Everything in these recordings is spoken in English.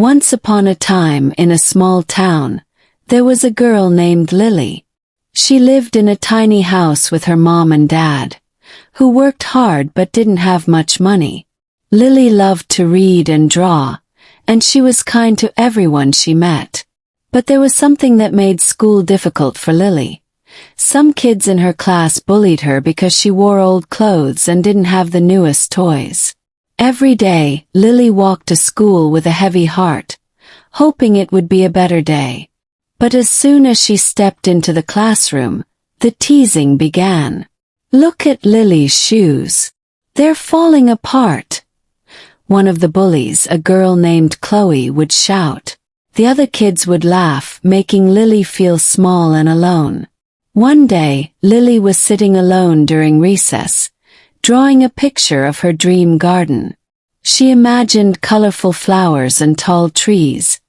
Once upon a time in a small town, there was a girl named Lily. She lived in a tiny house with her mom and dad, who worked hard but didn't have much money. Lily loved to read and draw, and she was kind to everyone she met. But there was something that made school difficult for Lily. Some kids in her class bullied her because she wore old clothes and didn't have the newest toys. Every day, Lily walked to school with a heavy heart, hoping it would be a better day. But as soon as she stepped into the classroom, the teasing began. "Look at Lily's shoes. They're falling apart." One of the bullies, a girl named Chloe, would shout. The other kids would laugh, making Lily feel small and alone. One day, Lily was sitting alone during recess, drawing a picture of her dream garden. She imagined colorful flowers and tall trees,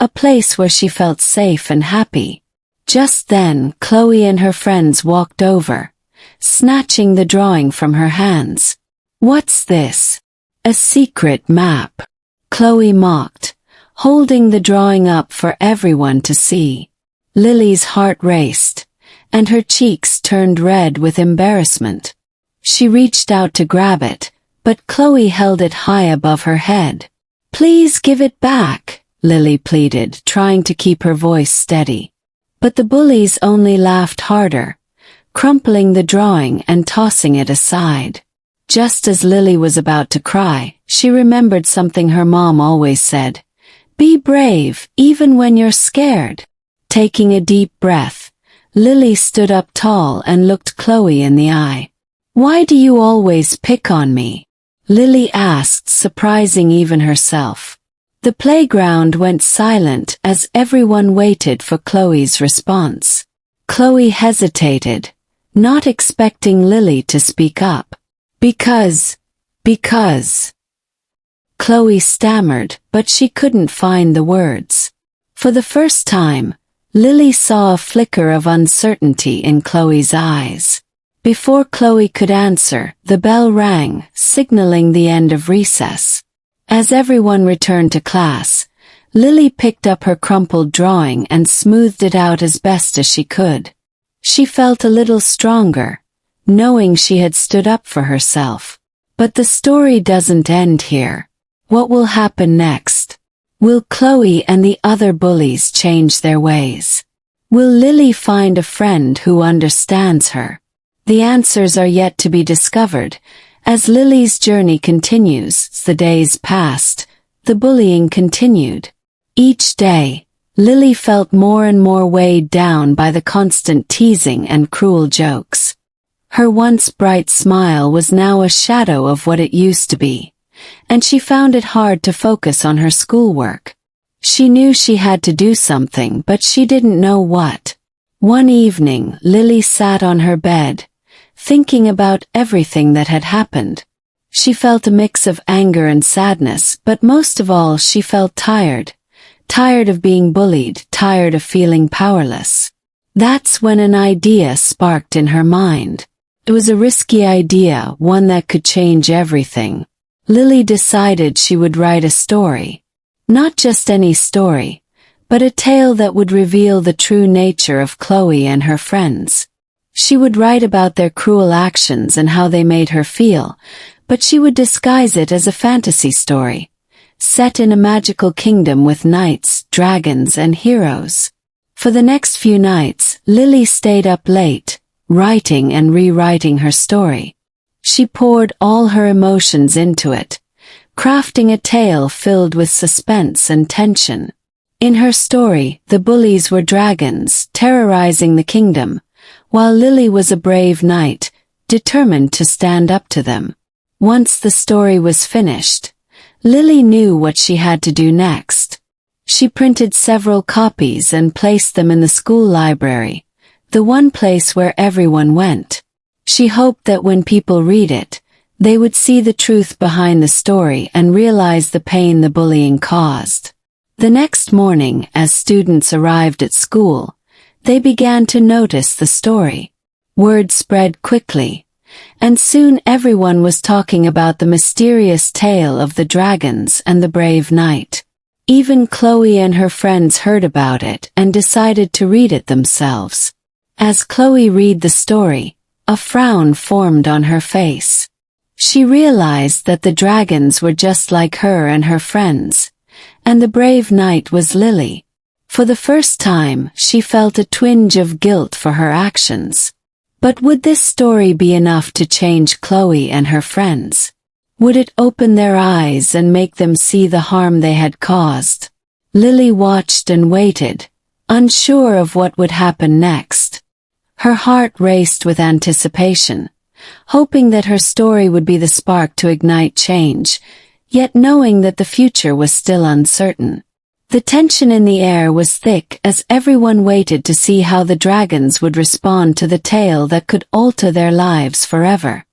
a place where she felt safe and happy. Just then, Chloe and her friends walked over, snatching the drawing from her hands. "What's this?" "A secret map," Chloe mocked, holding the drawing up for everyone to see. Lily's heart raced, and her cheeks turned red with embarrassment. She reached out to grab it, but Chloe held it high above her head. "Please give it back," Lily pleaded, trying to keep her voice steady. But the bullies only laughed harder, crumpling the drawing and tossing it aside. Just as Lily was about to cry, she remembered something her mom always said. "Be brave, even when you're scared." Taking a deep breath, Lily stood up tall and looked Chloe in the eye. "Why do you always pick on me?" Lily asked, surprising even herself. The playground went silent as everyone waited for Chloe's response. Chloe hesitated, not expecting Lily to speak up. Because. Chloe stammered, but she couldn't find the words. For the first time, Lily saw a flicker of uncertainty in Chloe's eyes. Before Chloe could answer, the bell rang, signaling the end of recess. As everyone returned to class, Lily picked up her crumpled drawing and smoothed it out as best as she could. She felt a little stronger, knowing she had stood up for herself. But the story doesn't end here. What will happen next? Will Chloe and the other bullies change their ways? Will Lily find a friend who understands her? The answers are yet to be discovered. As Lily's journey continues, the days passed, the bullying continued. Each day, Lily felt more and more weighed down by the constant teasing and cruel jokes. Her once bright smile was now a shadow of what it used to be, and she found it hard to focus on her schoolwork. She knew she had to do something, but she didn't know what. One evening, Lily sat on her bed, thinking about everything that had happened. She felt a mix of anger and sadness, but most of all she felt tired. Tired of being bullied, tired of feeling powerless. That's when an idea sparked in her mind. It was a risky idea, one that could change everything. Lily decided she would write a story. Not just any story, but a tale that would reveal the true nature of Chloe and her friends. She would write about their cruel actions and how they made her feel, but she would disguise it as a fantasy story, set in a magical kingdom with knights, dragons, and heroes. For the next few nights, Lily stayed up late, writing and rewriting her story. She poured all her emotions into it, crafting a tale filled with suspense and tension. In her story, the bullies were dragons, terrorizing the kingdom, while Lily was a brave knight, determined to stand up to them. Once the story was finished, Lily knew what she had to do next. She printed several copies and placed them in the school library, the one place where everyone went. She hoped that when people read it, they would see the truth behind the story and realize the pain the bullying caused. The next morning, as students arrived at school, they began to notice the story. Word spread quickly, and soon everyone was talking about the mysterious tale of the dragons and the brave knight. Even Chloe and her friends heard about it and decided to read it themselves. As Chloe read the story, a frown formed on her face. She realized that the dragons were just like her and her friends, and the brave knight was Lily. For the first time, she felt a twinge of guilt for her actions. But would this story be enough to change Chloe and her friends? Would it open their eyes and make them see the harm they had caused? Lily watched and waited, unsure of what would happen next. Her heart raced with anticipation, hoping that her story would be the spark to ignite change, yet knowing that the future was still uncertain. The tension in the air was thick as everyone waited to see how the dragons would respond to the tale that could alter their lives forever.